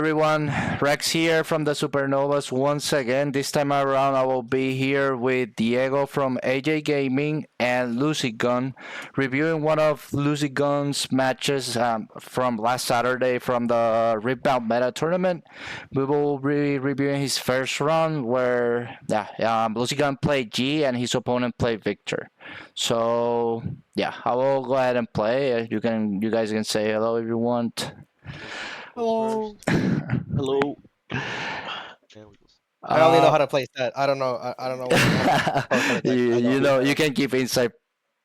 everyone, Rex here from the Supernovas once again. This time around I will be here with Diego from AJ Gaming and LucidGun, reviewing one of LucidGun's matches from last Saturday from the Rebound Meta Tournament. We will be reviewing his first round where LucidGun played G and his opponent played Viktor. So yeah, I will go ahead and play. You guys can say hello if you want. Hello. Hello. I only know Uh, how to play that. I don't know. I don't know what color decks. I you don't. know you can give insight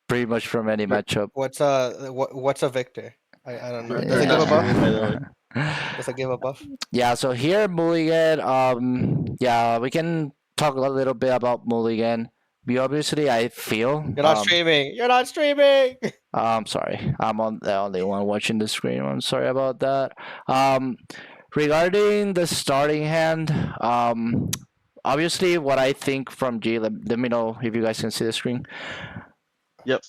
pretty much from any matchup. What's a Victor? I don't know. Does it You're give not a buff? streaming, by the way. Does it give a buff? Yeah, so here Mulligan, yeah, we can talk a little bit about Mulligan. We obviously I feel You're not streaming. You're not streaming. I'm sorry. I'm on the only one watching the screen. I'm sorry about that. Um, Regarding the starting hand, obviously what I think from G. Let me know if you guys can see the screen. Yep.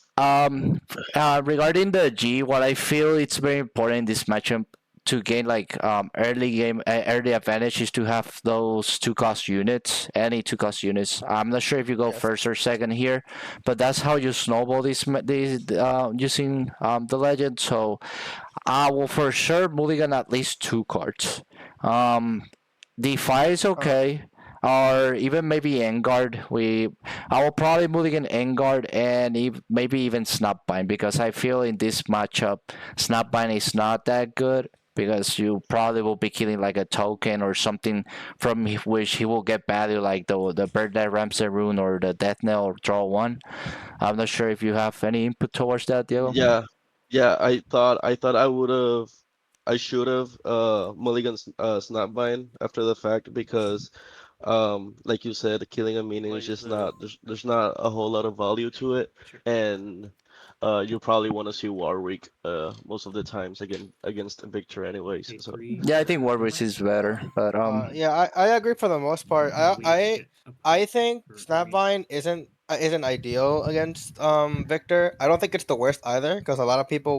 Regarding the G, what I feel it's very important in this matchup to gain like early advantage is to have those two cost units, any two cost units. I'm not sure if you go Yes. first or second here, but that's how you snowball these using the legend. So I will for sure mulligan at least two cards. D5 is okay. Or even maybe Engard. I will probably mulligan Engard and maybe even Snapbind because I feel in this matchup Snapbind is not that good because you probably will be killing like a token or something from which he will get value like the Bird That Ramsey rune or the Death Knell or Draw 1. I'm not sure if you have any input towards that, Diego. Yeah. I should have mulligan Snapvine after the fact because like you said, killing a minion is just not there's not a whole lot of value to it, and you probably want to see Warwick most of the times against Victor anyways. So Yeah, I think Warwick is better, but Yeah, I agree for the most part. I think Snapvine isn't ideal against Victor. I don't think it's the worst either because a lot of people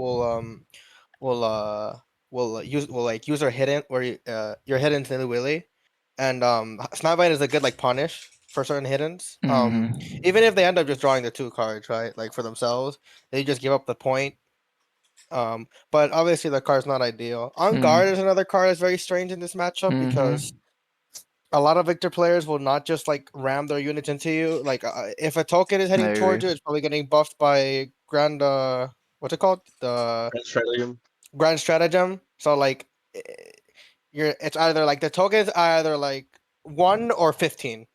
will use their hidden where your hidden nilly willy, and Snapvine is a good like punish for certain hiddens. Even if they end up just drawing the two cards, right? Like for themselves, they just give up the point. But obviously the card's not ideal. On guard is another card that's very strange in this matchup because a lot of Victor players will not just like ram their units into you. Like if a token is heading towards you, it's probably getting buffed by Grand what's it called? The Stratagem. Grand Stratagem. So like it's either like the tokens are either like 1 or 15.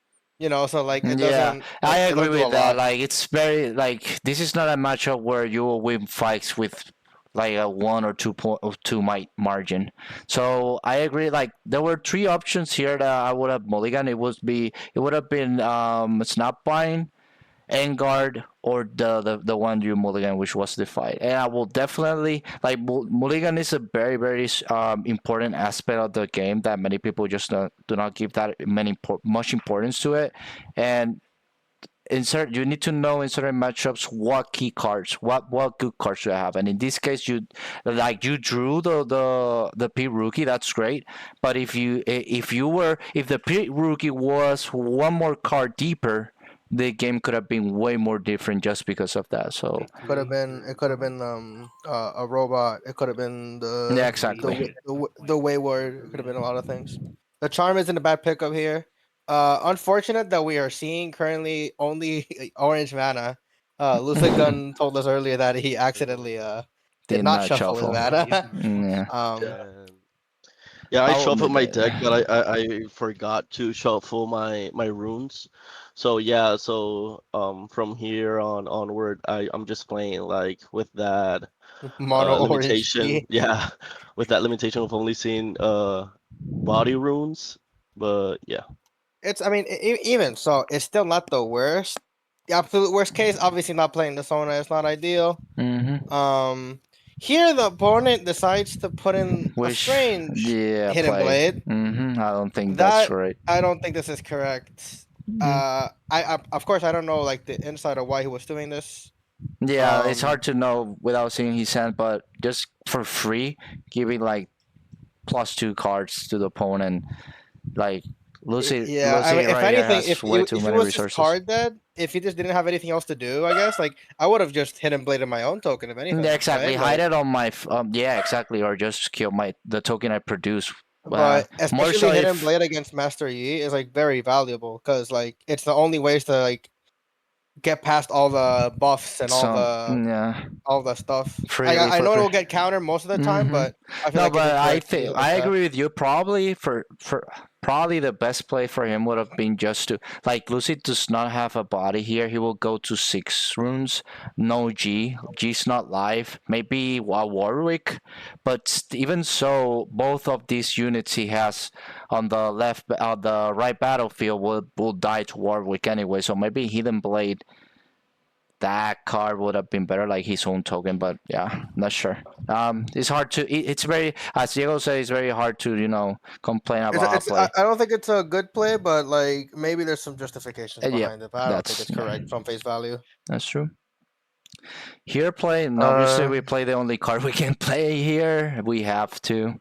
You know, so like it doesn't. I It agree doesn't do a with that. lot. Like it's very like this is not a matchup where you will win fights with like a 1 or 2 margin. So I agree. Like there were three options here that I would have mulligan. It would have been Snapvine, Engard, or the one you mulligan, which was the fight. And I will definitely like mulligan is a very very important aspect of the game that many people just do not give that much importance to it. And you need to know in certain matchups what key cards, what good cards you have, and in this case you drew the P rookie, that's great, but if the P rookie was one more card deeper, the game could have been way more different just because of that. So It could have been a robot. It could have been yeah, exactly. the wayward. It could have been a lot of things. The charm isn't a bad pickup here. Unfortunate that we are seeing currently only orange mana. Lucid Gun told us earlier that he accidentally did not shuffle his mana. Yeah. Yeah, I I will shuffled admit my deck, that. but I forgot to shuffle my runes. So yeah, from here onward, I'm just playing like with that Mono orange limitation. key. Yeah, with that limitation of only seeing body runes. But yeah, It's I mean even so, it's still not the worst. The absolute worst case, obviously not playing the Sona is not ideal. Here the opponent decides to put in a strange hidden blade. I don't think that's That right. I don't think this is correct. I of course I don't know like the inside of why he was doing this. Yeah, it's Um, hard to know without seeing his hand, but just for free, giving like +2 cards to the opponent. Like Yeah, I mean, Lucy if right here anything, has way too if it many was just resources. card dead, if he just didn't have anything else to do, I guess like I would have just hidden bladed my own token, if anything, Yeah, exactly. right? Hide Like, it on my yeah, exactly, or just kill the token I produce. but More especially so hidden if blade against Master Yi is like very valuable because like it's the only ways to like get past all the buffs and some yeah all the stuff. freely I for know it free. will get countered most of the time, Hmm. but I feel No, like it's but I incorrect to think do it like I that. agree with you. Probably the best play for him would have been just to like Lucy does not have a body here. He will go to 6 runes, no G. G's not live. Maybe a Warwick, but even so, both of these units he has on the right battlefield will die to Warwick anyway. So maybe Hidden Blade, that card would have been better, like his own token, but yeah, not sure. It's hard to. It's very, as Diego said, it's very hard to complain about a play. I don't think it's a good play, but like maybe there's some justifications Yeah, behind it. But I don't think it's correct from face value. that's true. Here play, and obviously Uh, we play the only card we can play here. We have to. Yeah.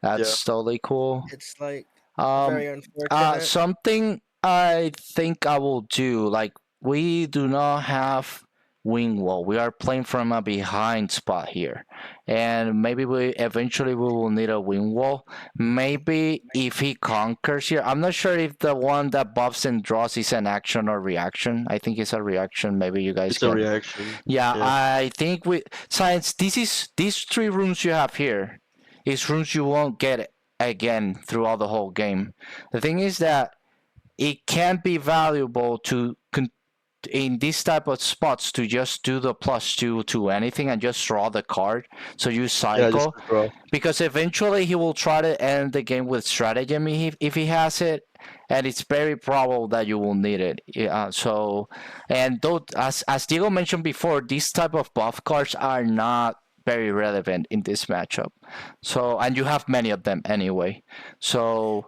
That's totally cool. it's like Um, very unfortunate. something I think I will do. Like we do not have wing wall. We are playing from a behind spot here, and maybe we eventually we will need a wing wall. Maybe if he conquers here, I'm not sure if the one that buffs and draws is an action or reaction. I think it's a reaction. Maybe you guys It's a can. reaction. Yeah, Yeah. I think with science, these 3 rooms you have here is rooms you won't get again throughout the whole game. The thing is that it can be valuable in these type of spots to just do the +2 to anything and just draw the card. So you Yeah, just cycle to draw. because eventually he will try to end the game with stratagem if he has it, and it's very probable that you will need it. Yeah, so and though as Diego mentioned before, these type of buff cards are not very relevant in this matchup. So and you have many of them anyway. So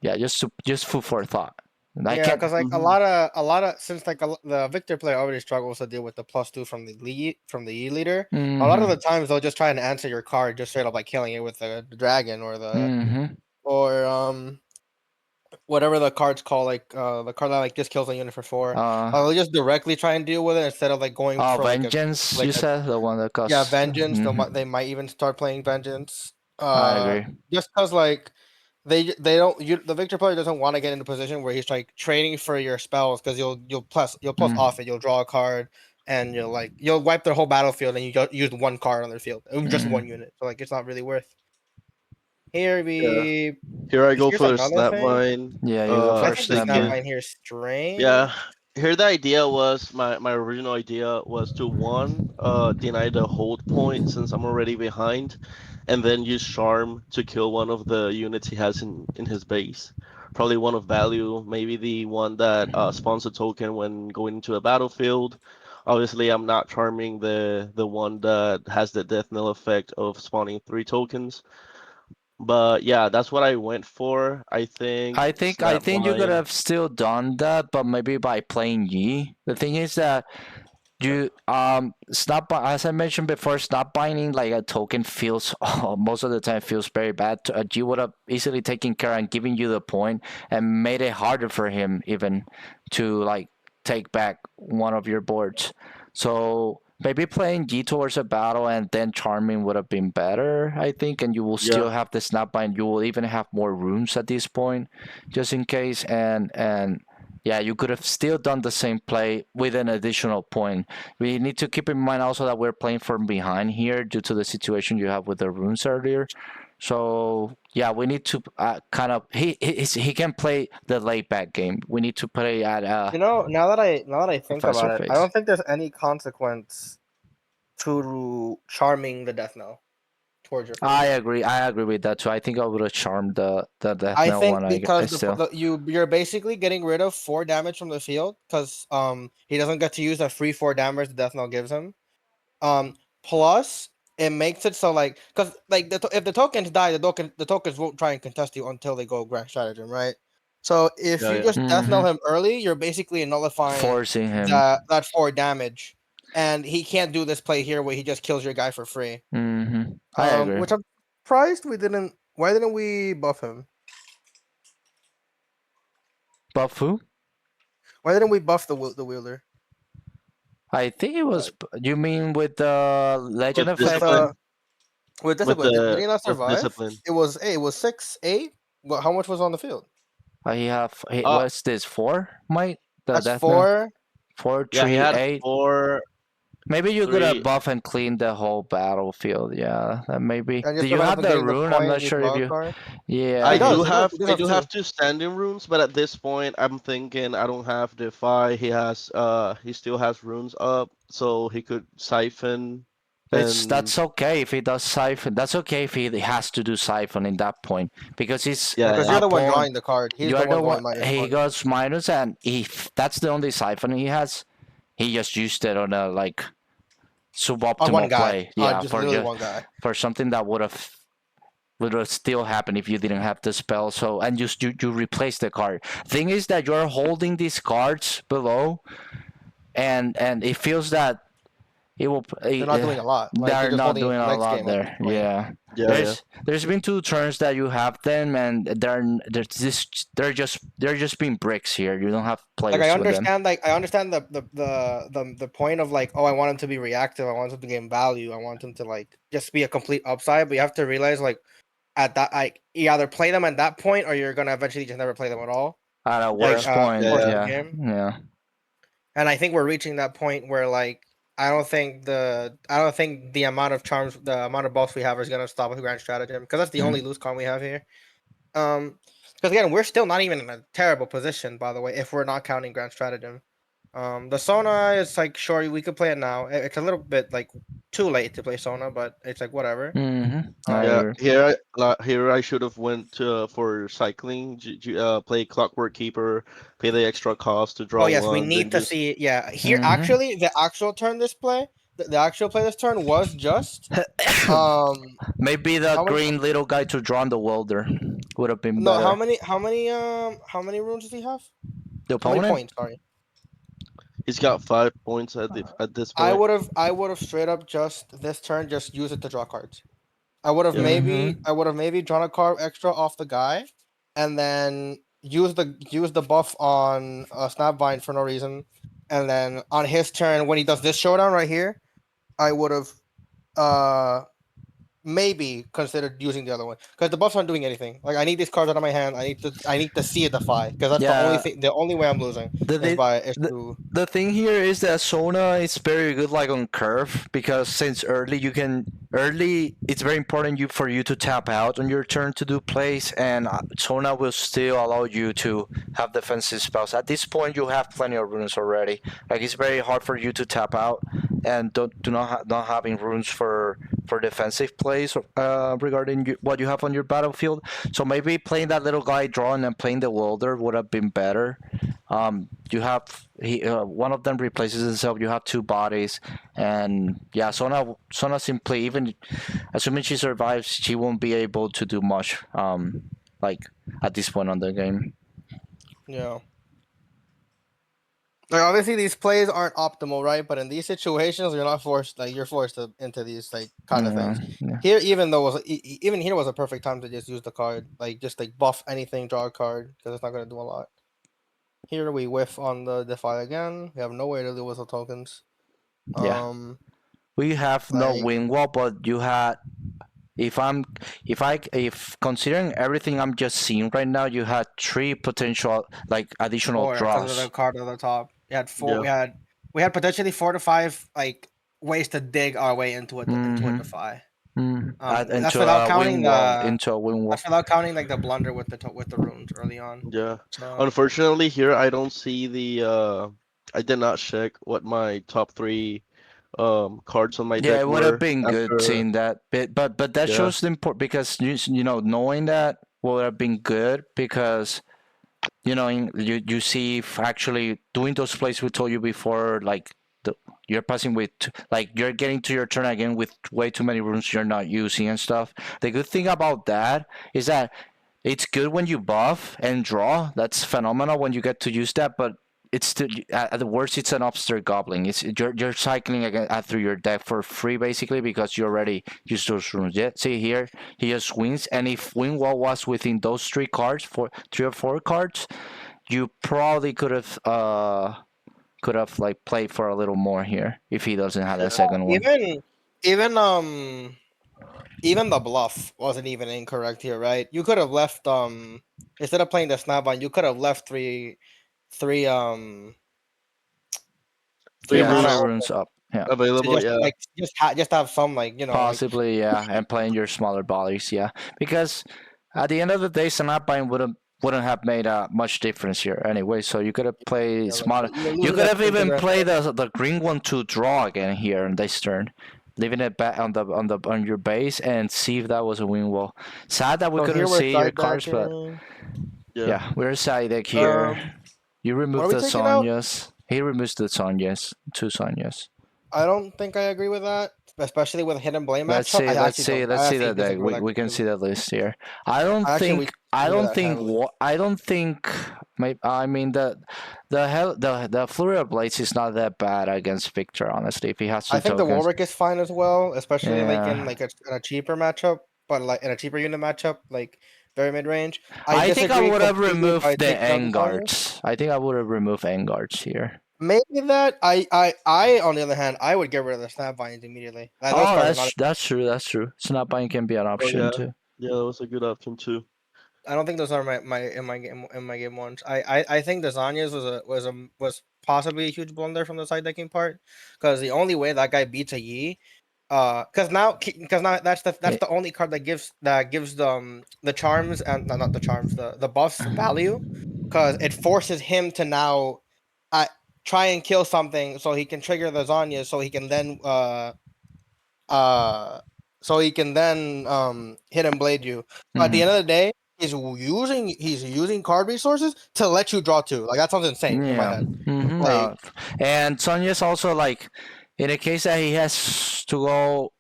yeah, just food for thought. And I Yeah, can because like Hmm. a lot of since like the Victor player already struggles to deal with the +2 from the lead from the E leader. A lot of the Mm-hmm. times they'll just try and answer your card just straight up like killing it with the dragon Mm-hmm. or whatever the cards call like the card that like just kills a unit for 4. They'll just directly try and deal with it instead of like going for Vengeance. You like a said the one that yeah costs. vengeance. Mm-hmm. They might even start playing vengeance. I agree. Just because like they don't the Victor player doesn't want to get in a position where he's like trading for your spells because you'll plus Mm. off it, you'll draw a card and you'll wipe their whole battlefield and you use one card on their field, just one Mm. unit. So like it's not really worth. Here Yeah. we Here I go here's for the another thing. Snapvine. Yeah, you go I first, think the Snapman. Thinking. snapline here is strange. Yeah. Here the idea was my original idea was to one deny the hold point since I'm already behind, and then use charm to kill one of the units he has in his base. Probably one of value, maybe the one that spawns a token when going into a battlefield. Obviously, I'm not charming the one that has the death knell effect of spawning 3 tokens. But yeah, that's what I went for. I think I think you could Snapvine. have still done that, but maybe by playing Yi. The thing is that you stop as I mentioned before, stop binding like a token feels most of the time feels very bad. G would have easily taken care and given you the point and made it harder for him even to like take back one of your boards. So maybe playing G towards a battle and then charming would have been better, I think, and you will Yeah, still have the snap bind. You will even have more rooms at this point, just in case, and yeah, you could have still done the same play with an additional point. We need to keep in mind also that we're playing from behind here due to the situation you have with the runes earlier. So yeah, we need to kind of he can play the laid back game. We need to play at Now that I a think faster about it, I pace. don't think there's any consequence to charming the death knell towards your I face. agree. I agree with that too. I think I would have charmed the Death I Knell think one. I because still. you're basically getting rid of 4 damage from the field because he doesn't get to use that free 4 damage the death knell gives him. Plus it makes it so like because like if the tokens die, the tokens won't try and contest you until they go grand stratagem, right? So if yeah, you yeah. just death knell Mm-hmm. him early, you're basically nullifying Forcing him. that 4 damage, and he can't do this play here where he just kills your guy for free. Mm-hmm. I agree. Which surprised we didn't. Why didn't we buff him? Buff who? Why didn't we buff the wielder? I think it was. You mean with the legend With With effect? discipline, with with discipline, did the he not with survive? discipline. It was 6-8. How much was on the field? I have. Hey, Uh, what's this? 4, Mike? The That's death knell? 4. 4, yeah, he 3, had 8. 4, Maybe you could have 3. buff and clean the whole battlefield. Yeah, that maybe. And Do just you prevent have him from the getting the rune? I'm point, not you sure if draw a you. card. Yeah, He I you. do does. have He does I have do have 2. 2 standing runes, but at this point I'm thinking I don't have Defy. He still has runes up, so he could siphon and That's okay if he does siphon. That's okay if he has to do siphon in that point because he's yeah, Because yeah. you're a the one point. drawing the card. He's You the are one the going one. He -1. goes minus, and if that's the only siphon he has, he just used it on a like On one suboptimal guy. play. On Yeah, just literally one guy. for something that would have still happened if you didn't have the spell. So and you replace the card. Thing is that you're holding these cards below, and it feels that it will. They're not doing a lot. Like you're They're just not holding it doing for a next lot game at this there. point. Yeah. Yeah, yeah. There's been 2 turns that you have them, and they're just being bricks here. You don't have Like players with them. I understand the point of like, oh, I want him to be reactive, I want him to gain value, I want him to like just be a complete upside, but you have to realize like at that, like you either play them at that point or you're gonna eventually just never play them at all. At a Like worst of point, Yeah, course yeah. the yeah, game. yeah. And I think we're reaching that point where like I don't think the amount of charms, the amount of buffs we have is gonna stop with Grand Stratagem, because that's the only loose con we have here. Because again, we're still not even in a terrible position, by the way, if we're not counting Grand Stratagem. The Sona is like, sure, we could play it now. It's a little bit like too late to play Sona, but it's like whatever. I Yeah, agree. here I should have went for cycling, play Clockwork Keeper, pay the extra cost to Oh draw yes, we one, then need to just see. Yeah, here actually, the actual turn this play, the actual play this turn was just Maybe the how many? green little guy to draw on the welder would have been No, better. how many runes does he have? The How many opponent? points? Sorry. he's got 5 points at this point. I would have straight up just this turn just use it to draw cards. I would have Yeah. maybe drawn a card extra off the guy, and then use the buff on Snapvine for no reason, and then on his turn when he does this showdown right here, I would have maybe considered using the other one, because the buffs aren't doing anything. Like I need these cards out of my hand. I need to see a defy, because that's Yeah. the only way I'm losing The, is the, to the thing here is that Sona is very good like on curve because since early it's very important for you to tap out on your turn to do plays, and Sona will still allow you to have defensive spells. At this point you have plenty of runes already. Like it's very hard for you to tap out and not having runes for defensive plays regarding what you have on your battlefield. So maybe playing that little guy drawing and playing the welder would have been better. You have one of them replaces itself. You have 2 bodies, and yeah, Sona simply, even assuming she survives, she won't be able to do much. Like at this point on the game. yeah. Like obviously these plays aren't optimal, right? But in these situations, you're not forced. Like you're forced into these like kind of things. Yeah. Here, even here was a perfect time to just use the card. Like just like buff anything, draw a card, because it's not gonna do a lot. Here we whiff on the defy again. We have no way to deal with the tokens. Yeah. We have no like- win wall, but you had. If considering everything I'm just seeing right now, you had 3 potential like additional Because of draws. the card at the top. We had 4. Yeah. We had potentially 4 to 5 like ways to dig our way into a defy. That's without counting into a win wall. That's without counting like the blunder with the runes early on. Yeah. So, Unfortunately, here I don't see the. I did not check what my top 3 cards on my Yeah, deck it would have were been good after. seeing that bit, but that Yeah. shows the import because you know knowing that would have been good because you see if actually doing those plays we told you before, like you're passing with like you're getting to your turn again with way too many runes you're not using and stuff. The good thing about that is that it's good when you buff and draw. That's phenomenal when you get to use that, but it's still at the worst it's an upstairs goblin. It's you're cycling again through your deck for free basically because you already used those runes. Yeah, see here he just wins, and if win wall was within those three cards, for 3 or 4 cards, you probably could have like played for a little more here if he doesn't have Yeah. that second one. Even even the bluff wasn't even incorrect here, right? You could have left instead of playing the snap-on, you could have left three three Three Yeah, mana three runes runes up. Yeah. to available. just Yeah. like just have some like like Possibly, yeah, and playing your smaller bodies, yeah, because at the end of the day, Snapvine wouldn't have made much difference here anyway. So you could have played like smaller. you're You losing could that have into even grand played the green one to draw again here on this turn, leaving it back on your base and see if that was a win wall. Sad that we So couldn't here we're see your side cards, but decking. Yeah. yeah, we're side deck here. Um, You what are removed we the taking out? Sonyas. He removes the Sonyas, 2 Sonyas. I don't think I agree with that, especially with hidden blame Let's matchup. see, I let's actually see, don't. let's I see the actually deck. disagree with We that can see completely. the list here. I actually I don't disagree with that think heavily. what I don't think. Maybe I mean the Flurry of Blades is not that bad against Victor. Honestly, if he has I two think the tokens, Warwick is fine as well, especially like in yeah. like in a cheaper matchup, but like in a cheaper unit matchup, like very mid range. I I think I disagree would have completely by removed the taking out the Zanya. Enguards. I think I would have removed Enguards here. Maybe that I on the other hand, I would get rid of the snap vines immediately. Like, those Oh, cards are not. that's true. That's true. Snapbine can be an Oh option yeah. too. Yeah, that was a good option too. I don't think those are in my game ones. I think the Zanyas was possibly a huge blunder from the side decking part, because the only way that guy beats a Yi, because now that's Eh, the only card that gives the charms and no, not the charms, the buffs value, because it forces him to now uh, try and kill something so he can trigger the Zanya, uh so he can then hit and blade you. But at the mhm. end of the day, he's using card resources to let you draw two. Like, that sounds insane in my Yeah. head. Like, No. And Sonya's also like, in a case that he has to go,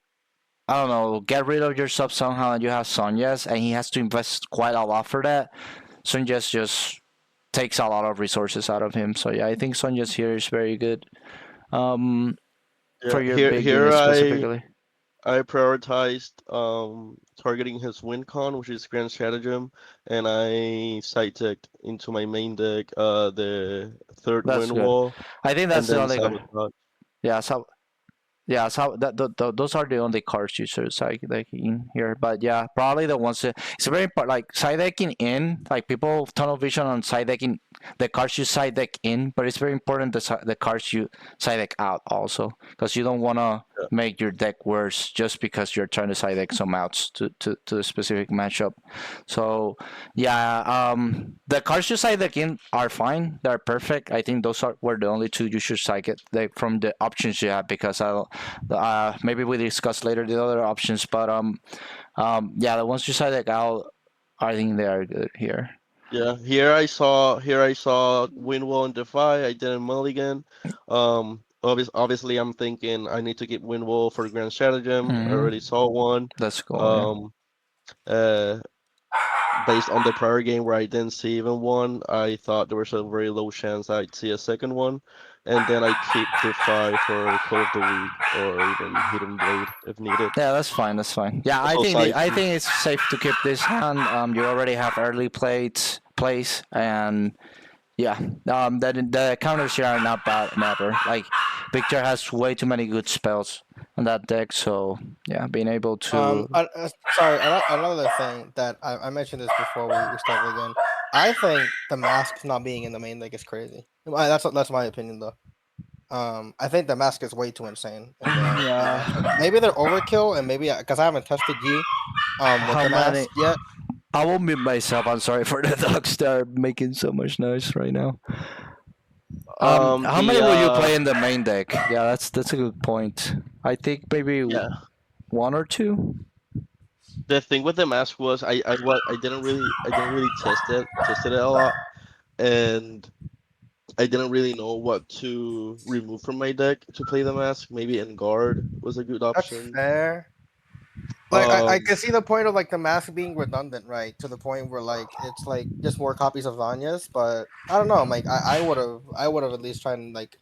I don't know, get rid of your sub somehow, and you have Sonya's, and he has to invest quite a lot for that. Sonya's just takes a lot of resources out of him. So yeah, I think Sonya's here is very good. Yeah. For your Here big here unit I specifically. I prioritized targeting his win con, which is Grand Stratagem, and I side decked into my main deck the third That's win good. wall I think and that's the then only good. sabotage. Yeah, so yeah, so those are the only cards you should side deck in here. But yeah, probably the ones that it's very important. Like side decking in, like people tunnel vision on side decking the cards you side deck in, but it's very important the cards you side deck out also, because you don't want to Yeah. make your deck worse just because you're trying to side deck some outs to a specific matchup. So yeah, the cards you side deck in are fine. They're perfect. I think those were the only two you should side it like, from the options you have, because maybe we discuss later the other options, but yeah, the ones you side deck out, I think they are good here. Yeah, here I saw win wall and defy. I didn't mulligan. Obviously I'm thinking I need to get win wall for Grand Stratagem. I already Mm-hmm. saw one. Let's go. Yeah. Um, uh, Based on the prior game where I didn't see even one, I thought there was a very low chance I'd see a second one, and then I keep Defy for Call of the Week or even Hidden Blade if needed. Yeah, that's fine. That's fine. Yeah, Also side I piece. think it's safe to keep this hand. You already have early plays, and yeah, the counters here are not bad never. Like Victor has way too many good spells on that deck, so yeah, being able to Sorry, another thing that I mentioned this before we started again. I think the mask not being in the main deck is crazy. That's my opinion though. I think the mask is way too insane in the matchup. yeah. Maybe they're overkill, and maybe because I haven't tested Yi with How the many? mask yet. I will mute myself. I'm sorry for the dogs that are making so much noise right now. How The many will you play in the main deck? Yeah, that's a good point. I think maybe Yeah, one or two. the thing with the mask was I didn't really tested it a lot, and I didn't really know what to remove from my deck to play the mask. Maybe Guard was a good That's option. fair. Like I Um, can see the point of like the mask being redundant, right? To the point where like it's like just more copies of Vanya's, but I don't know. Like I would have at least tried and like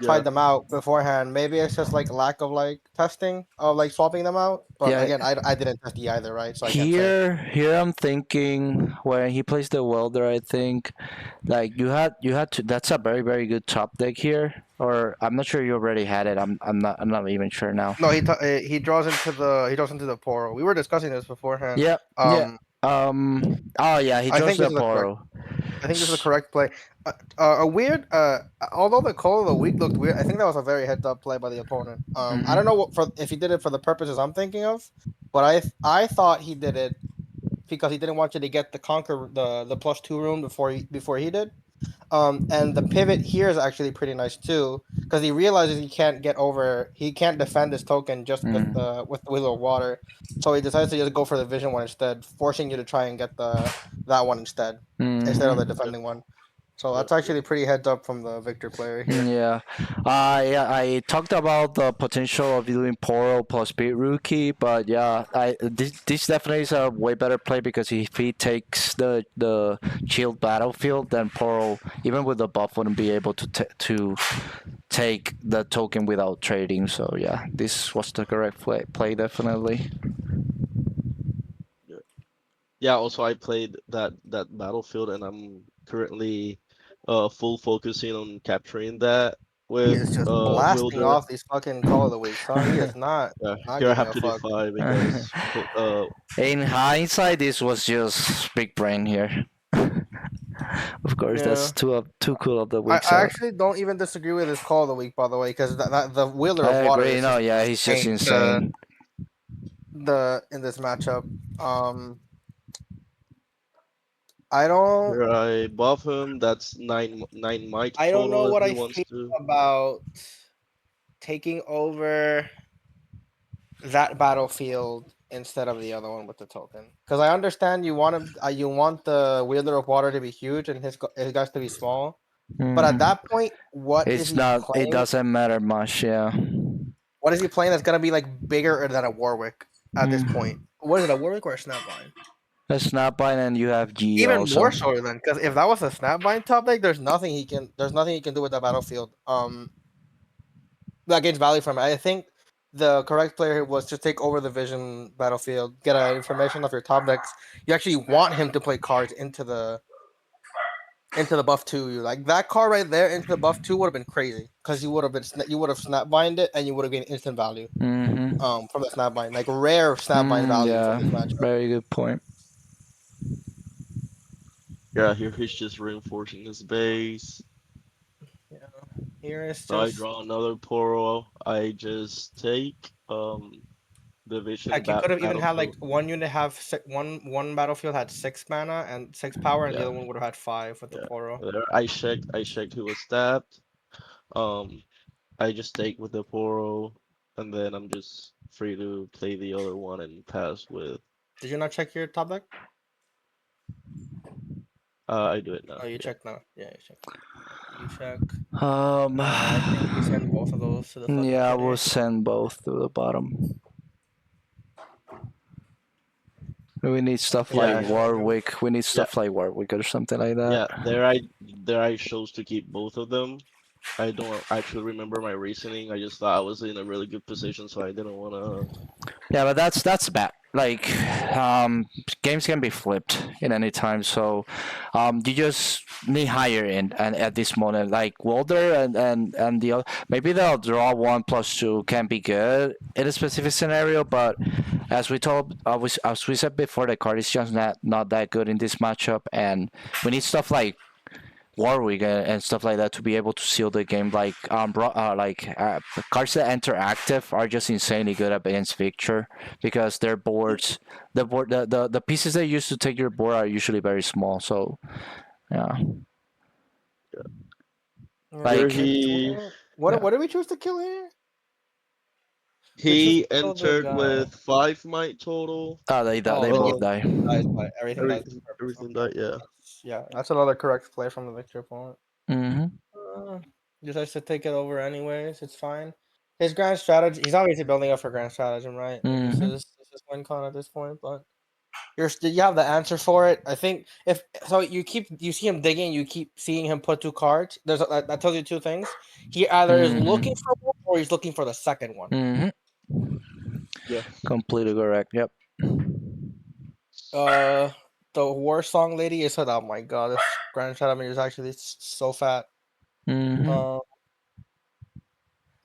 yeah. tried them out beforehand. Maybe it's just like lack of like testing of like swapping them out. But Yeah, again, I didn't test the either, right? So I can't say. here I'm thinking when he plays the welder, I think like you had to. That's a very good top deck here. Or I'm not sure you already had it. I'm not even sure now. No, he draws into the Poro. We were discussing this beforehand. Yeah, yeah. Um, Oh yeah, he I draws think this the is the correct. Poro. I think this is the correct play. A weird. Although the call of the week looked weird, I think that was a very heads up play by the opponent. I don't know if he did it for the purposes I'm thinking of, but I thought he did it because he didn't want you to get the conquer the +2 room before he did. And the pivot here is actually pretty nice too, because he realizes he can't defend his token just with the Wheel of Water, so he decides to just go for the Vision one instead, forcing you to try and get that one instead of the Mm-hmm. defending one. So Yeah, that's actually pretty heads up from the Victor player here. Yeah. Yeah, I talked about the potential of doing Poro plus Beat Rookie, but yeah, this definitely is a way better play because if he takes the shield battlefield, then Poro, even with the buff, wouldn't be able to take the token without trading. So yeah, this was the correct play definitely. yeah. Yeah, also I played that battlefield and I'm currently full focusing on capturing that He with is just blasting Wielder. off these fucking Call of the Week, son. He is not Yeah, here I giving have a to fuck. defy because In hindsight, this was just big brain here. Of course, Yeah. that's two cool of the I, weeks I out. actually don't even disagree with his Call of the Week, by the way, because the Wheeler I of Water agree. is No, just yeah, he's just insane. The insane. the in this matchup. Um, I don't here I buff him. That's nine might I don't know total if what he I wants feel to. about taking over that battlefield instead of the other one with the token. Because I understand you want the Wheeler of Water to be huge and his guys to be small. But at Mhm. that point, what is It's he not. It playing? doesn't matter much. Yeah. What is he playing that's gonna be like bigger than a Warwick at this point? Mm. What is it, a Warwick or a Snapvine? A Snapvine, and you have G Even also. more so than because if that was a Snapvine top deck, there's nothing he can do with that battlefield. That gains value from it. I think the correct player was to take over the Vision battlefield, get information off your top decks. You actually want him to play cards into the buff two. You like that card right there into the buff two would have been crazy because you would have snapbined it and you would have gained instant value Mm-hmm. from the snapbind, like rare snapbind value from Yeah. this matchup. Very good point. Yeah, here he's just reinforcing his base. Yeah, here is So I just draw another Poro. I just take the Vision heck. You could have even had like battlefield. one unit have one battlefield had 6 mana and 6 power, and the Yeah, other one would have had 5 with the yeah. Poro. There I checked who was stabbed. Um, I just take with the Poro, and then I'm just free to play the other one and pass with. Did you not check your top deck? I do it now. Oh, you Yeah. check now. Yeah, you check. You check. Um. I think we send both of those to the fucking Yeah, we'll kitty. send both to the bottom. We need I stuff think we like Yeah, need one of them. Warwick. We need yeah, stuff like Warwick or something like that. yeah. There I chose to keep both of them. I don't actually remember my reasoning. I just thought I was in a really good position, so I didn't wanna. Yeah, but that's bad. Like, games can be flipped in any time, so you just need higher end and at this moment, like Walder and the other, maybe they'll draw 1+2 can be good in a specific scenario, but as we said before, the card is just not that good in this matchup, and we need stuff like Warwick and stuff like that to be able to seal the game. The cards that enter active are just insanely good against Victor because their boards, the pieces they use to take your board are usually very small. So yeah, Yeah, Here like let's he what yeah, what did we choose to kill here? We choose to he kill the entered guy. with 5 might total. they Oh yeah, both Um, die. everything dies everything with purpose. everything Okay, that, yeah. that's another correct play from the Victor opponent. Mm-hmm. Uh, decides to take it over anyways. It's fine. His grand strategy. He's obviously building up for grand stratagem, right? Like this Mm-hmm. is this this win con at this point, but you have the answer for it. I think if so, you see him digging, you keep seeing him put 2 cards. That tells you 2 things. He either is looking for one or he's looking for the second one. Yeah. Completely correct. Yep. The war song lady is said, "Oh my god, this Grand Shadow is actually so fat."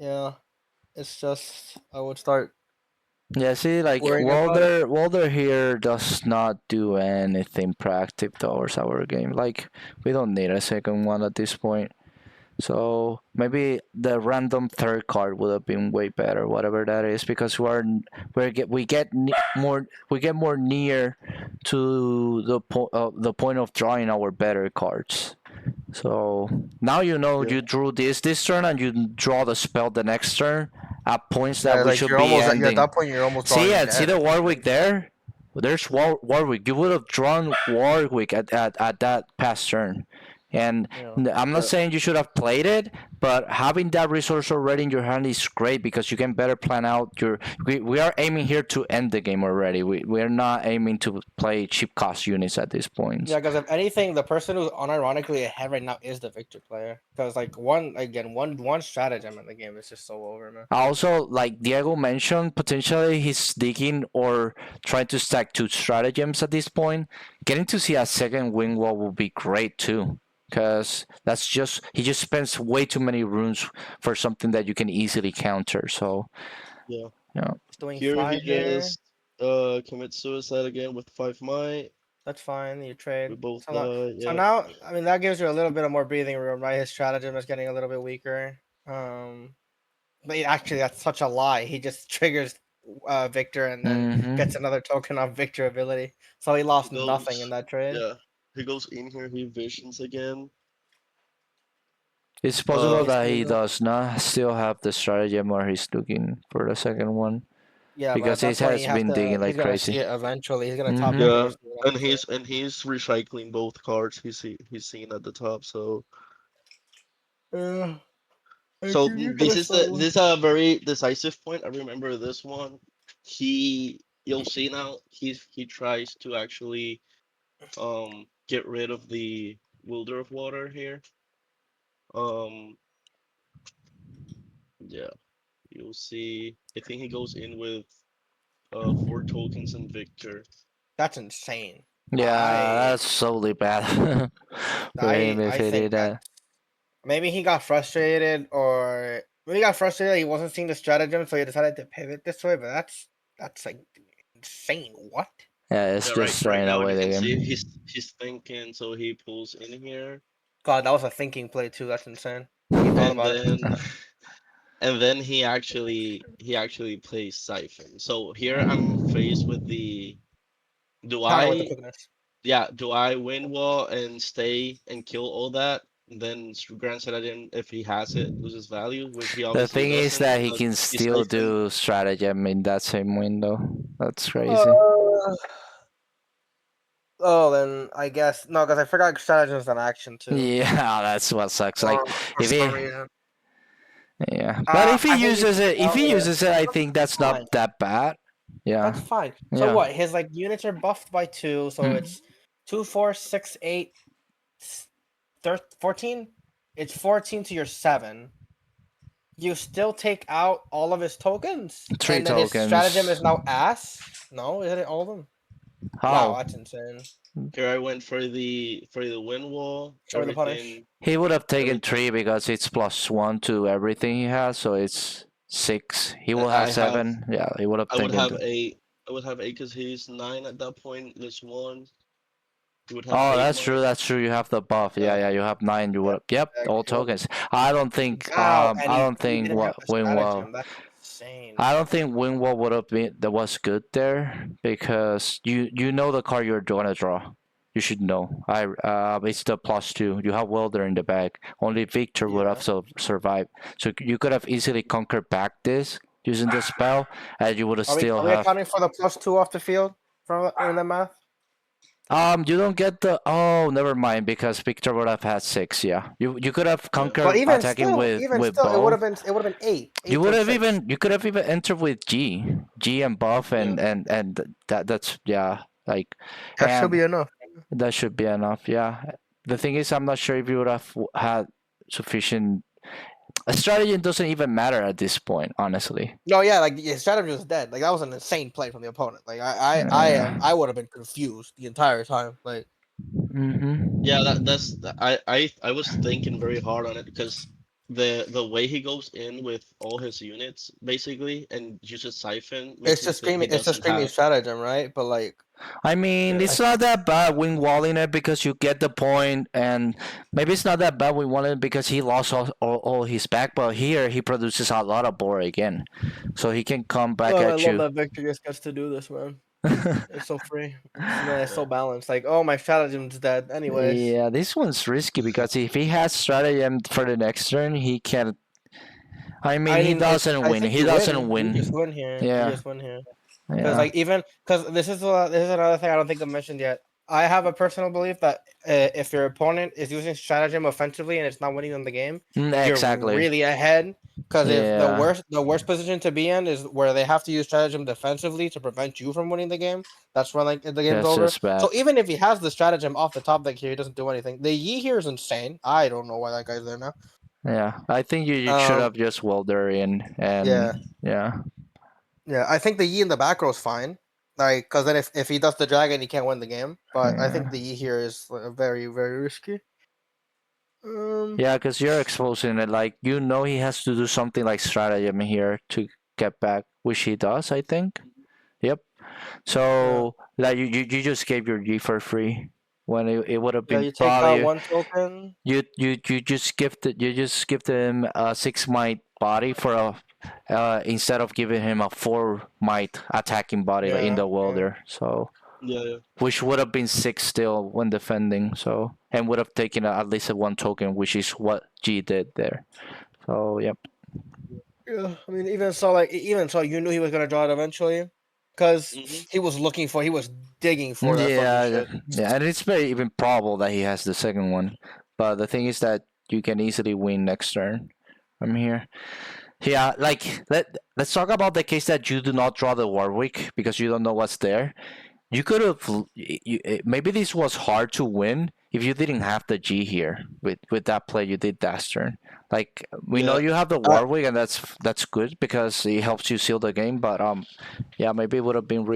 Yeah, it's just I would start. Yeah, see, like Worrying about it. Walder here does not do anything proactive towards our game. Like, we don't need a second one at this point. So maybe the random third card would have been way better, whatever that is, because we get more near to the point of drawing our better cards. So now you know Yeah. you drew this turn and you draw the spell the next turn at points that Yeah, we like should you're be almost at ending. that point. You're almost See, drawing see the dead. Warwick there? There's Warwick. You would have drawn Warwick at that past turn. And I'm not saying you should have played it, but having that resource already in your hand is great because you can better plan out your. We are aiming here to end the game already. We're not aiming to play cheap cost units at this point. Yeah, because if anything, the person who's unironically ahead right now is the Victor player. Because like one stratagem in the game is just so over, man. Also, like Diego mentioned, potentially he's digging or trying to stack 2 stratagems at this point. Getting to see a second wing wall would be great too, because he just spends way too many runes for something that you can easily counter. So Yeah. He's doing Here 5 he here. just commits suicide again with 5 might. That's fine. You trade. We both So yeah. now, I mean, that gives you a little bit of more breathing room, right? His stratagem is getting a little bit weaker. But actually, that's such a lie. He just triggers Victor and then gets another token off Victor ability. So he lost nothing in that trade. Yeah. He goes in here, he visions again. It's possible that he does not still have the stratagem or he's looking for the second one. Yeah, because but he has been digging like he's gonna crazy. see it eventually. He's gonna top Yeah, it. and he's recycling both cards he's seen at the top, so so this is a very decisive point. I remember this one. You'll see now he tries to actually get rid of the Wilder of Water here. Yeah, you'll see. I think he goes in with 4 tokens and Victor. That's insane. Yeah, that's solely bad for him if he did that. Maybe he got frustrated, or maybe he got frustrated. He wasn't seeing the stratagem, so he decided to pivot this way. But that's like insane. What? Yeah, it's just right throwing now away you the can see game. he's thinking, so he pulls in here. God, that was a thinking play too. That's insane. And about then it. and then he actually plays Siphon. So here I'm faced with the do Counter with the I quickness. do I win wall and stay and kill all that? Then Grand Saladin, if he has it, loses value, which he The obviously thing is doesn't that he because can he's still Siphon. do stratagem in that same window. That's crazy. Oh, then I guess no, because I forgot stratagem is an action too. Yeah, that's what sucks. Like For if some he, reason. yeah, but if he uses it, I think that's fine. not that bad. Yeah, That's fine. So yeah. what? His like units are buffed by 2, so it's 2, 4, 6, 8, 14. It's 14 to your 7. You still take out all of his tokens, 3 and then tokens. his stratagem is now ass. No, is it all of them? How? Wow, that's insane. Here I went for the win wall. Show me the punish. He would have taken 3 because it's +1 to everything he has, so it's 6. He will have 7. Yeah, he would have I would taken. have 8. I would have 8 because he's 9 at that point. This one. You would have Oh, 8 that's more. true. That's true. You have the buff. Yeah, you have 9. You would. Yep, all tokens. I don't think. I don't think what Wingwall. That's insane. I don't think Wingwall would have been that was good there because you know the card you're gonna draw. You should know. It's the +2. You have Welder in the back. Only Victor would have survived. So you could have easily conquered back this using the spell, and you would have still Are we accounting for the +2 off the field from in the math? You don't get the. Oh, never mind. Because Victor would have had 6. Yeah, you could have Yeah. But conquered attacking even with still, both. it would have been 8. You 8 would towards have 6. even. You could have even entered with G and buff Yeah. and that's yeah. Like, That should and be enough. that should be enough. Yeah. The thing is, I'm not sure if you would have had sufficient. A strategy doesn't even matter at this point, honestly. No, yeah, like his strategy was dead. Like that was an insane play from the opponent. Like Yeah. I would have been confused the entire time. Like Yeah, Mm-hmm. I was thinking very hard on it because the way he goes in with all his units basically and uses Siphon makes me think he it's a doesn't screaming have. stratagem, right? But like I mean, Yeah. I it's not that bad wing walling it because you get the point, and maybe it's not that bad wing walling it because he lost all his back, but here he produces a lot of board again, so he can come back oh, I at love you. that Victor just gets to do this, man. It's so free. It's so balanced. Like, oh, my stratagem's dead. Anyways, Yeah, this one's risky because if he has stratagem for the next turn, he can. I mean, I he mean, doesn't I win. think He you doesn't win. You just win. win here. You Yeah, just win here. Because yeah, like even because this is another thing I don't think I've mentioned yet. I have a personal belief that if your opponent is using stratagem offensively and it's not winning them the game, you're exactly. really ahead. Because if Yeah, the worst position to be in is where they have to use stratagem defensively to prevent you from winning the game, that's when like the game's that's over. just bad. So even if he has the stratagem off the top deck here, he doesn't do anything. The Yi here is insane. I don't know why that guy's there now. Yeah, I think you should Um, have just welder in, yeah. and yeah. Yeah, I think the Yi in the back row is fine. Like, because then if he does the dragon, he can't win the game. But I think Yeah. the Yi here is very, very risky. Um, Yeah, because you're exposing it. Like, he has to do something like stratagem here to get back, which he does, I think. Yep. yeah, So, like, you just gave your G for free when it would have yeah. been You take out probably one token. you just gifted him a 6 might body for a instead of giving him a 4 might attacking body like in Yeah, the yeah, welder. So, Yeah, yeah. which would have been 6 still when defending. So, and would have taken at least a 1 token, which is what G did there. So, yep. yeah. I mean, even so, you knew he was gonna draw it eventually, because Hmm. he was digging for that fucking Yeah, shit. yeah, and it's very even probable that he has the second one. But the thing is that you can easily win next turn from here. Yeah, like let's talk about the case that you do not draw the Warwick because you don't know what's there. You could have maybe this was hard to win if you didn't have the G here with that play you did that turn. Like we know Yeah. you have the Uh, Warwick and that's good because it helps you seal the game. But yeah, maybe it would have been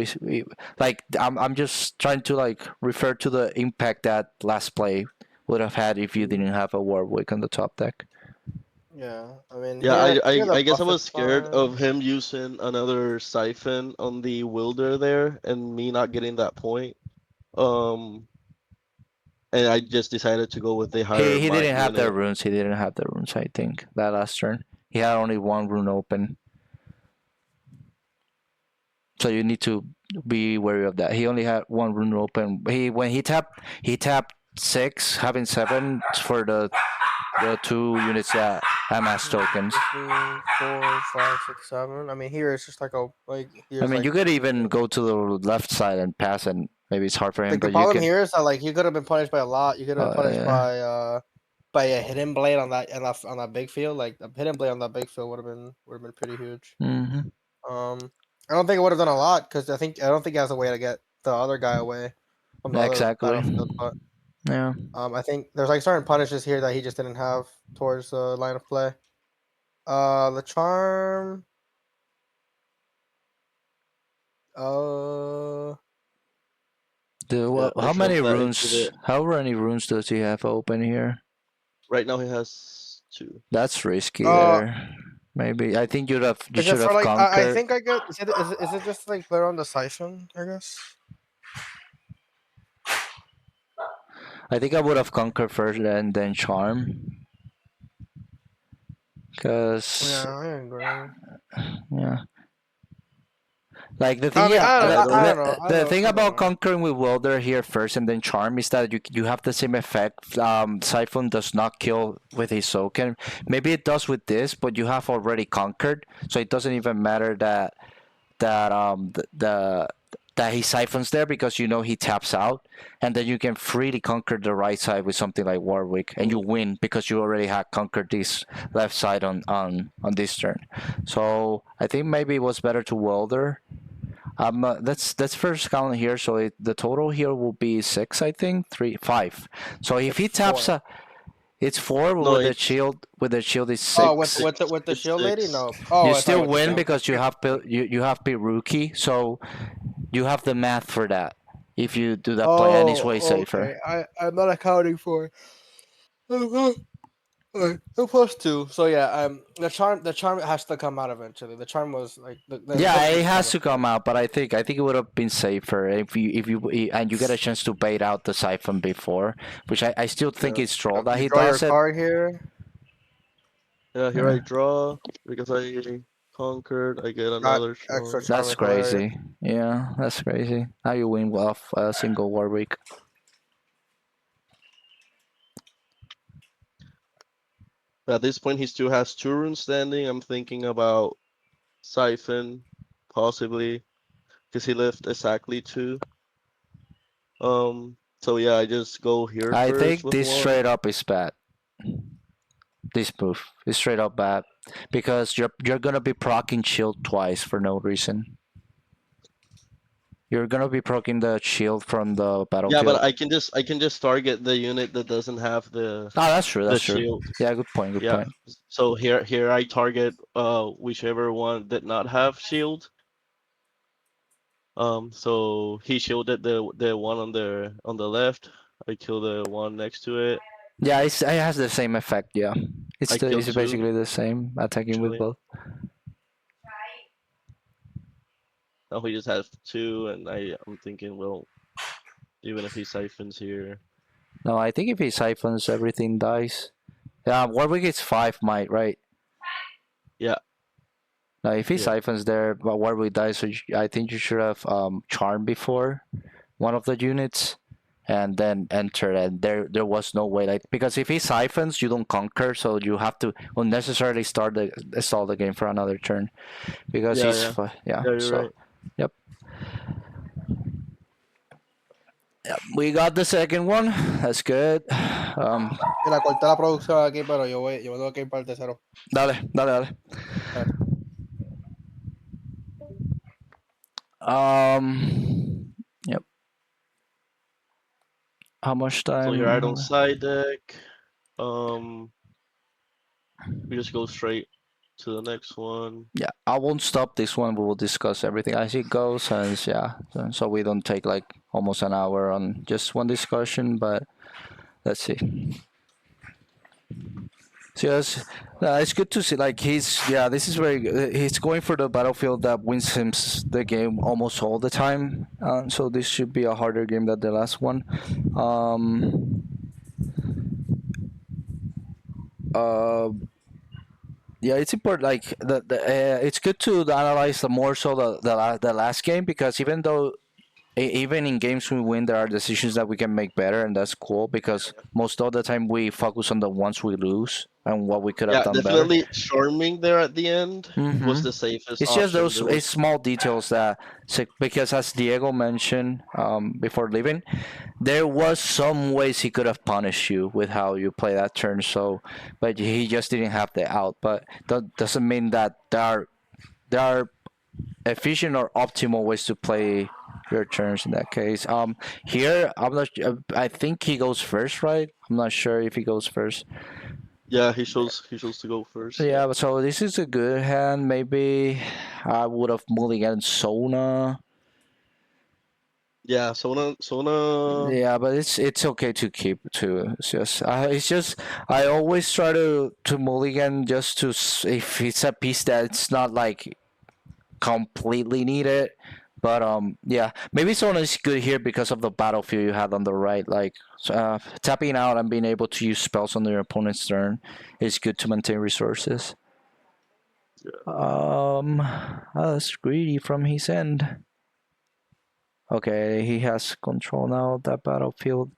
like I'm just trying to like refer to the impact that last play would have had if you didn't have a Warwick on the top deck. yeah. I mean, Yeah, here the I guess I buff is was scared of fine. him using another Siphon on the Wilder there and me not getting that point. Um, and I just decided to go with the higher He might didn't have the unit. runes. He didn't have the runes. I think that last turn he had only one rune open. So you need to be wary of that. He only had one rune open. When he tapped 6, having 7 for the 2 units that MS One, tokens. two, three, 4, 5, 6, 7. I mean, here it's just like I here's mean, like you could even go to the left side and pass, and maybe it's hard for him, like the but you problem can. here is that like you could have been punished by a lot. You could have been punished Yeah. by a hidden blade on that big field. Like a hidden blade on that big field would have been pretty huge. Hmm. I don't think it would have done a lot because I don't think he has a way to get the other guy away from the Yeah, other exactly. battlefield. But Yeah. I think there's like certain punishes here that he just didn't have towards the line of play. The charm. Uh, Yeah, I How many shoved that into runes? the. How many runes does he have open here? Right now he has 2. That's risky uh, there. Maybe I think you is it should for have like I conquered. think I get is it just like they're on the siphon? I guess. I think I would have conquered first and then charm, cause Yeah, I agree. yeah, like the I thing, mean, yeah, I I don't. don't know. I don't the know what thing you're about doing. conquering with welder here first and then charm is that you have the same effect. Siphon does not kill with his token. Maybe it does with this, but you have already conquered, so it doesn't even matter that that he siphons there because you know he taps out, and then you can freely conquer the right side with something like Warwick, and you win because you already had conquered this left side on this turn. So I think maybe it was better to welder. That's first count here. So the total here will be 6, I think, 3, 5. So if he taps 4. it's 4 No, with the it's shield. With the shield is Oh, 6. with the it's shield lady? 6. No. Oh, You I thought still with the win shield. because you have be rookie. So you have the math for that. If you do that play, and it's way safer. Okay. I'm not accounting for. The +2. So yeah, the charm has to come out eventually. The charm was like the Yeah, hook it was has kind to come out, but I think it would have been safer if you and you get a chance to bait out the siphon before, which I still think it's troll that You he draw your does it. card here. Yeah, here Uh, I draw because I conquered. I get Got another extra charm. charm That's is hilarious. crazy. Yeah, that's crazy. Now you win off a single Warwick. At this point, he still has 2 runes standing. I'm thinking about Siphon, possibly, because he left exactly 2. So yeah, I just go here I first think with this 1. straight up is bad. This move is straight up bad because you're gonna be proccing shield twice for no reason. You're gonna be proccing the shield from the Yeah, but battlefield. I can just target the unit that doesn't have Oh, that's true. the That's true. shield. Yeah, good point. Good Yeah. point. So here I target whichever one did not have shield. So he shielded the one on the left. I kill the one next to it. Yeah, it has the same effect. Yeah, I kill it's 2 basically the same attacking with actually. both. Now he just has 2, and I'm thinking, well, even if he siphons here, No, I think if he siphons, everything dies. Yeah, Warwick is 5 might, right? yeah, Now, if he yeah, siphons there, but Warwick dies, so I think you should have charm before one of the units, and then enter. And there was no way, like, because if he siphons, you don't conquer, so you have to unnecessarily stall the game for another turn because yeah, yeah, yeah. yeah. You're So right. yep, yep, we got the second one. That's good. Mira, corté la producción aquí, pero yo me tengo que ir para el tercero. Dale, dale, dale. A ver. Yep. How much So here I don't time? side deck. Um, we just go straight to the next one. Yeah, I won't stop this one. We will discuss everything as it goes, and yeah, so we don't take like almost an hour on just one discussion. But let's see. So yes, it's good to see. Like this is very good. He's going for the battlefield that wins him the game almost all the time. So this should be a harder game than the last one. Um, uh, yeah, it's important. Like it's good to analyze the more so the last game because even though even in games we win, there are decisions that we can make better, and that's cool because most of the time we focus on the ones we lose and what we could have Yeah, done better. definitely charming there at the end was Mm-hmm. the safest It's just option. those There it's was small details that because as Diego mentioned before leaving, there was some ways he could have punished you with how you play that turn. So, but he just didn't have the out. But that doesn't mean that there are efficient or optimal ways to play your turns in that case. Here I'm not. I think he goes first, right? I'm not sure if he goes first. yeah, he chose to go first. Yeah. Yeah, so this is a good hand. Maybe I would have mulliganed Sona. Yeah, Sona. Yeah, but it's okay to keep too. It's just I always try to mulligan just if it's a piece that's not like completely needed. But yeah, maybe Sona is good here because of the battlefield you had on the right. Like tapping out and being able to use spells on your opponent's turn is good to maintain resources. That's greedy from his end. Okay, he has control now of that battlefield.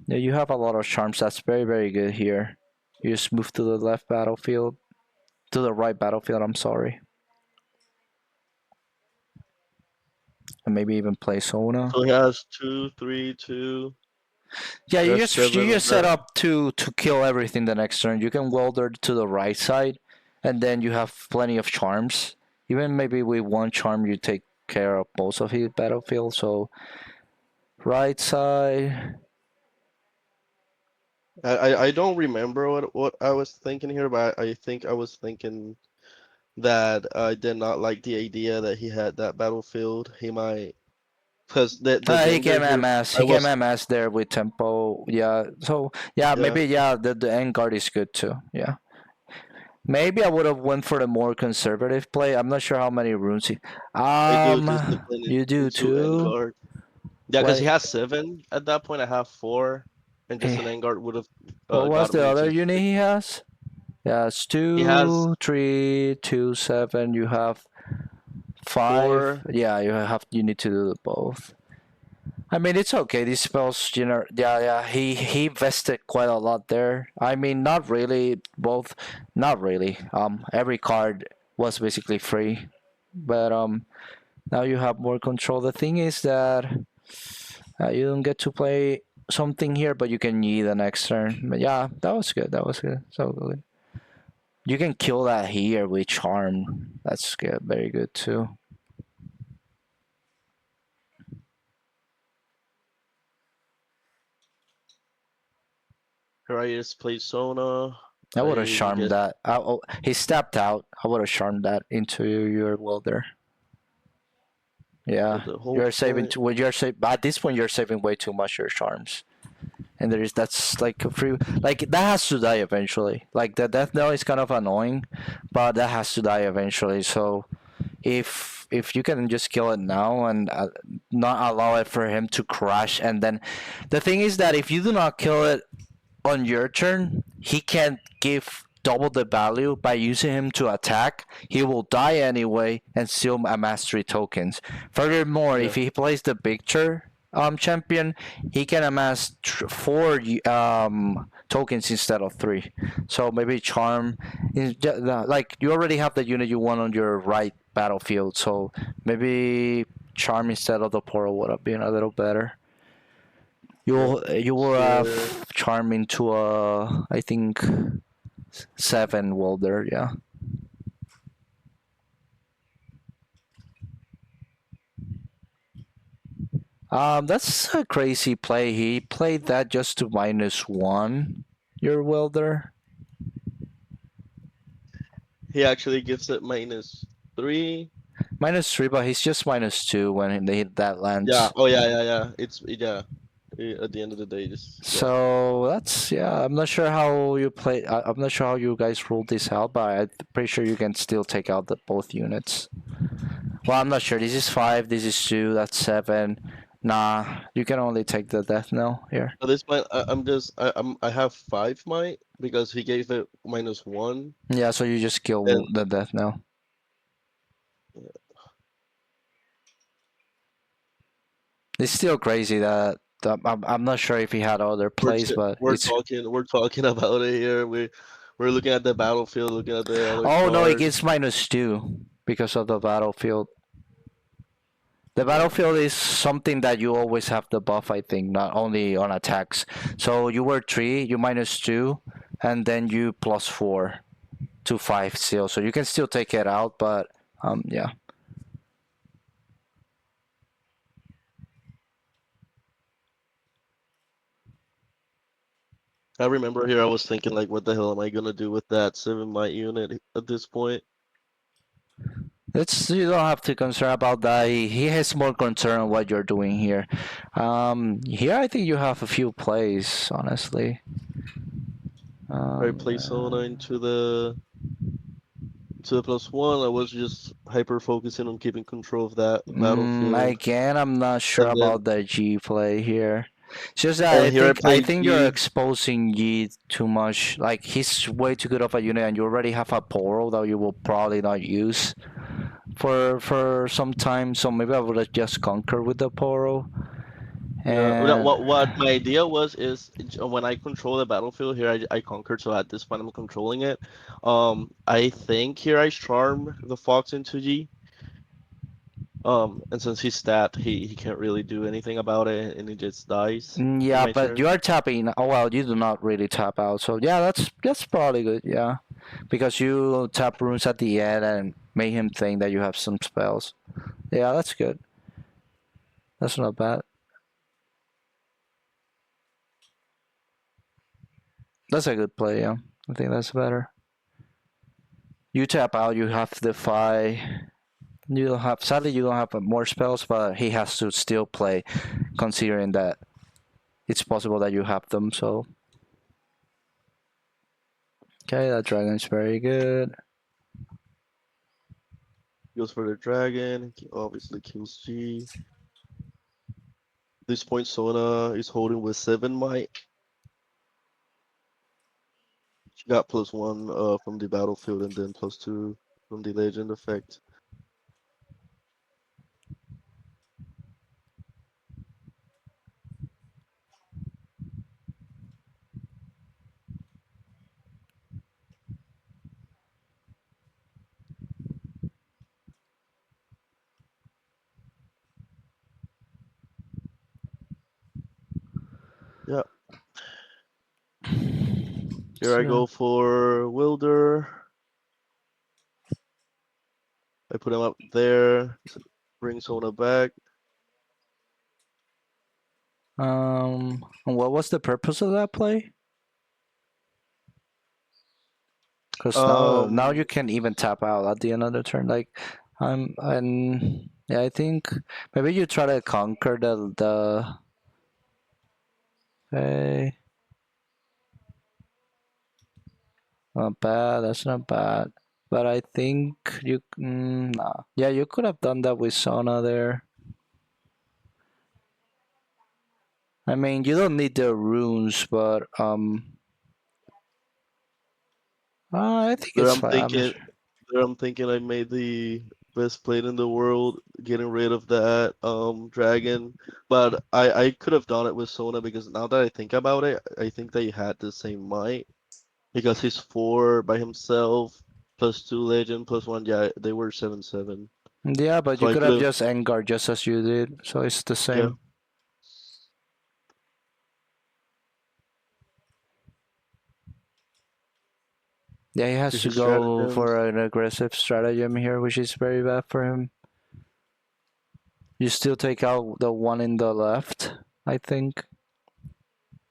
Yeah, you have a lot of charms. That's very, very good here. You just move to the left battlefield, to the right battlefield. I'm sorry. and maybe even play Sona. So he has 2, 3, 2. Yeah, He you has just you 7 just set there. up to kill everything the next turn. You can welder to the right side, and then you have plenty of charms. Even maybe with one charm, you take care of most of his battlefield. So right side. I don't remember what I was thinking here, but I think I was thinking that I did not like the idea that he had that battlefield. He might, because the He danger can here, MS. I He can was, MS there with tempo. Yeah. So yeah, yeah, maybe yeah. The end guard is good too. Yeah. Maybe I would have went for the more conservative play. I'm not sure how many runes he. I do discipline You do into too. Engard. Yeah, because he Wait. has 7 at that point. I have 4, and just eh, an Engard would have What was got the me other to unit 6. he has? Yeah, it's He has 2, 3, 2, 7. You have 5. 4. Yeah, you need to do both. I mean, it's okay. These spells, yeah. He invested quite a lot there. I mean, not really. Both, not really. Every card was basically free, but now you have more control. The thing is that you don't get to play something here, but you can Yi the next turn. But yeah, that was good. That was good. So good. You can kill that here with charm. That's good. Very good too. Here I just play Sona. I would have I charmed get that. He stepped out. I would have charmed that into your welder. Yeah, the whole you're saving. point. Well, you're saving. At this point, you're saving way too much your charms, and that's like a free. Like that has to die eventually. Like the death knell is kind of annoying, but that has to die eventually. So if you can just kill it now and not allow it for him to crash, and then the thing is that if you do not kill it on your turn, he can give double the value by using him to attack. He will die anyway and still amass 3 tokens. Furthermore, Yeah, if he plays the Victor champion, he can amass 4 tokens instead of 3. So maybe Charm is like you already have the unit you want on your right battlefield. So maybe Charm instead of the Portal would have been a little better. yeah. You will Here, have charm into a I think 7 welder, yeah. That's a crazy play. He played that just to -1 your welder. he actually gives it -3. -3, but he's just -2 when that Yeah. lands. Oh yeah. It's yeah. At the end of the day, just yeah. So that's yeah. I'm not sure how you play. I'm not sure how you guys ruled this out, but I'm pretty sure you can still take out the both units. Well, I'm not sure. This is 5. This is 2. That's 7. Nah, you can only take the death knell here. At this point, I have 5 might because he gave it -1, Yeah, so you just and kill the death knell. It's still crazy that I'm not sure if he had other plays, but it's. we're talking about it here. We're looking at the battlefield, looking at the other Oh no, it cards. gets -2 because of the battlefield. The Yeah. battlefield is something that you always have the buff, I think, not only on attacks. So you were 3, you -2, and then you +4 to 5 still. So you can still take it out, but yeah. I remember here I was thinking like, what the hell am I gonna do with that 7 might unit at this point? It's you don't have to concern about that. He has more concern on what you're doing here. Here I think you have a few plays, honestly. I play Sona into the +1. I was just hyper focusing on keeping control of that battlefield, Again, I'm not sure and then about the G play here. It's just that and here I I play think you're G. exposing Yi too much. Like he's way too good of a unit, and you already have a portal that you will probably not use for some time. So maybe I would have just conquered with the portal. Yeah, And what my idea was is when I control the battlefield here, I conquered. So at this point, I'm controlling it. I think here I charm the fox into G. And since he's stabbed, he can't really do anything about it, and he just dies in Yeah, my but turn. you are tapping. Oh well, you do not really tap out. So yeah, that's probably good. Yeah, because you tap runes at the end and make him think that you have some spells. Yeah, that's good. That's not bad. That's a good play. Yeah, I think that's better. You tap out. You have to defy. You don't have. Sadly, you don't have more spells, but he has to still play, considering that it's possible that you have them. So okay, that dragon's very good. Goes for the dragon. He obviously kills G. This point, Sona is holding with 7 might. She got +1 from the battlefield and then +2 from the legend effect. Yeah. Here I So, go for Wilder. I put him up there. Bring Sona back. and what was the purpose of that play? Because now you Um, can even tap out at the end of the turn. Like, and yeah, I think maybe you try to conquer the. Hey, not bad. That's not bad. But I think you, nah. Yeah, you could have done that with Sona there. I mean, you don't need the runes, but I think there it's I'm fine. I'm not thinking, sure. there I'm thinking I made the best play in the world, getting rid of that dragon. But I could have done it with Sona because now that I think about it, I think they had the same might because he's 4 by himself, +2 legend, +1. Yeah, they were 7/7. Yeah, but So you I could could have have, just Engar just as you did, so it's the yeah. same. Yeah, he See has to his go stratagems. for an aggressive stratagem here, which is very bad for him. You still take out the one in the left, I think.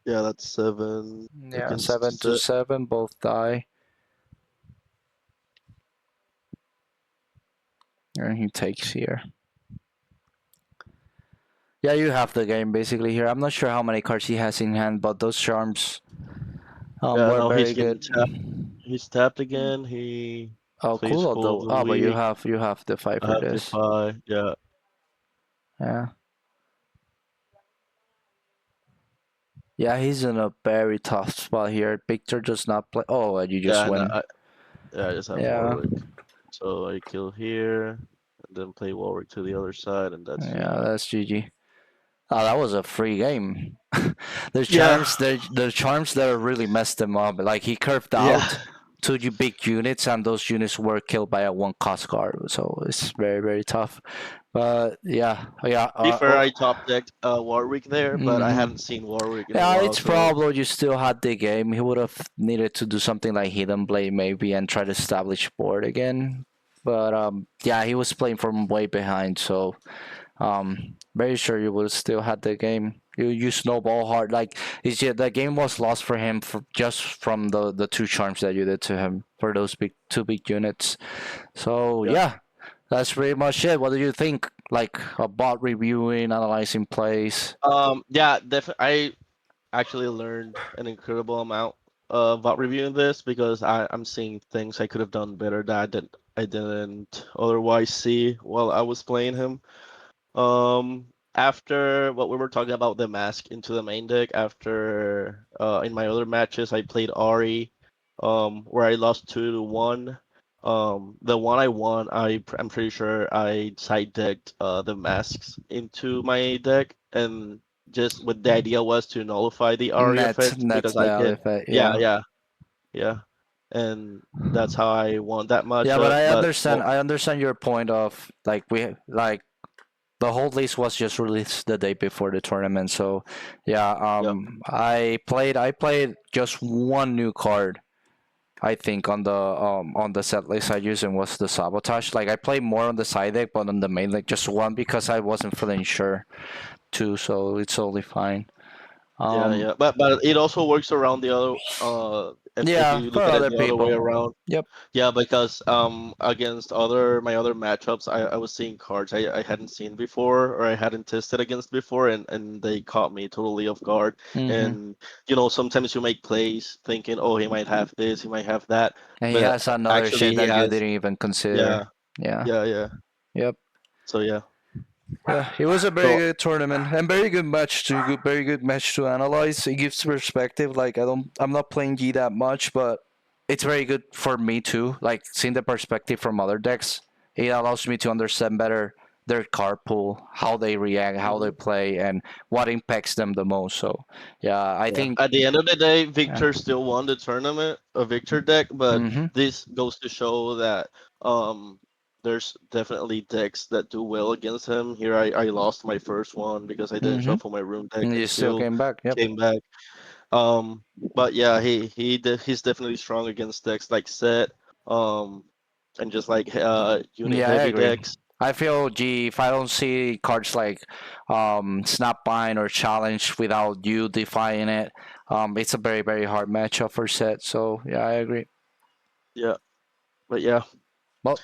Yeah, that's 7 Yeah, against 7 to 7, both die. And he takes here. Yeah, you have the game basically here. I'm not sure how many cards he has in hand, but those charms Yeah, were now he's very getting good. tapped. He's tapped again. He Oh, plays cool Call of though. the Oh, but Week. you have the fight I for have this. Defy. Yeah. Yeah. Yeah, he's in a very tough spot here. Viktor does not play. Oh, and you just Yeah, and win. I just have Yeah. Warwick. So I kill here, and then play Warwick to the other side, and that's Yeah, GG. that's GG. Oh, that was a free game. Yeah. The charms that really messed them up. Like he curved Yeah. out two big units, and those units were killed by a one cost card. So it's very very tough. But yeah, yeah. To be fair, I top decked Warwick there, but I Mhm. haven't seen Warwick in a Yeah, while, it's so probable you still had the game. He would have needed to do something like Hidden Blade maybe and try to establish board again. But yeah, he was playing from way behind, so very sure you would have still had the game. You snowball hard. Like it's just the game was lost for him for just from the two charms that you did to him for those two big units. So yeah. yeah, that's pretty much it. What do you think? Like about reviewing, analyzing plays. Yeah, definitely. I actually learned an incredible amount about reviewing this because I'm seeing things I could have done better that I didn't otherwise see while I was playing him. After what we were talking about the mask into the main deck, after in my other matches I played Ari, where I lost 2-1. The one I won, I'm pretty sure I side decked the masks into my deck, and just what the idea was to nullify the Ari effect Net because the I can, effect, yeah, yeah. yeah, yeah, and that's how I won that Yeah, but matchup. But I understand your point of like we like the whole list was just released the day before the tournament. So yeah, Yep. I played just one new card. I think on the set list I used, and was the sabotage. Like I played more on the side deck, but on the main deck just one because I wasn't feeling sure too. So it's totally fine. Yeah, Um, yeah, but it also works around the other if yeah, you for look at it other the other way people. around. Yep. Yeah, because against my other matchups, I was seeing cards I hadn't seen before or I hadn't tested against before, and they caught me totally off guard. Mm-hmm. And sometimes you make plays thinking, oh, he might have this, he might have that, And he but has another actually shit he that you has. didn't even Yeah, consider. Yeah. yeah. Yep. So yeah. Yeah, it was a very So good tournament and very good match to very good match to analyze. It gives perspective. Like I'm not playing G that much, but it's very good for me too. Like seeing the perspective from other decks, it allows me to understand better their card pool, how they react, how they mhm. play, and what impacts them the most. So yeah, I Yeah. think At the end of the day, yeah. Victor still won the tournament, a Victor deck, but Mm-hmm. this goes to show that um there's definitely decks that do well against him. Here I lost my first one because I didn't Mm-hmm. shuffle my room deck And and you still still came back. Yep. came back. But yeah, he's definitely strong against decks like Set, um and just like unit Yeah, I heavy agree. decks. I feel if I don't see cards like Snapbind or Challenge without you defying it, it's a very, very hard matchup for set. So yeah, I agree. Yeah. But yeah. Well,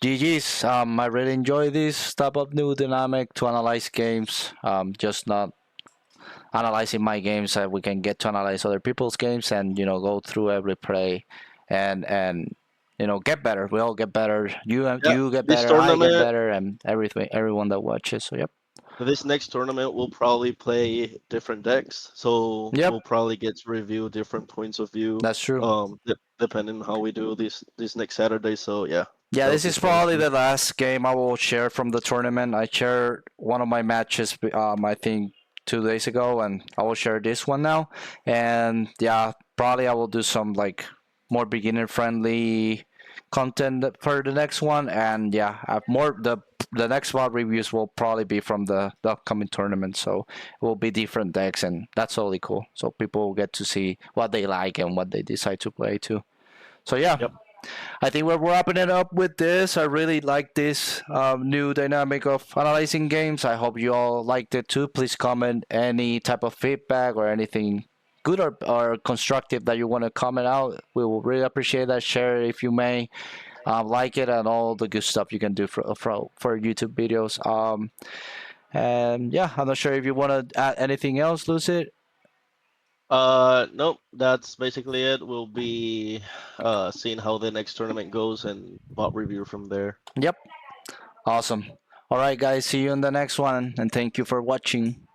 GG's. I really enjoy this type of new dynamic to analyze games. Just not analyzing my games, we can get to analyze other people's games and go through every play, and get better. We all get better. Yeah. You get This better. I get tournament better, and everyone that watches. So yep. This next tournament we'll probably play different decks, so Yep, we'll probably get to review different points of view, that's true. depending on how we do this next Saturday. So yeah, Yeah, that'll this be is fun probably too. the last game I will share from the tournament. I shared one of my matches, I think 2 days ago, and I will share this one now. And yeah, probably I will do some like more beginner friendly content for the next one. And yeah, more the next VOD reviews will probably be from the upcoming tournament. So it will be different decks, and that's totally cool. So people will get to see what they like and what they decide to play too. So yeah, Yep. I think we're wrapping it up with this. I really like this new dynamic of analyzing games. I hope you all liked it too. Please comment any type of feedback or anything good or constructive that you want to comment out. We will really appreciate that. Share it if you may. Like it and all the good stuff you can do for YouTube videos. And yeah, I'm not sure if you want to add anything else, Lucid. Nope. That's basically it. We'll be seeing how the next tournament goes and bot review from there. Yep. Awesome. All right, guys. See you in the next one, and thank you for watching.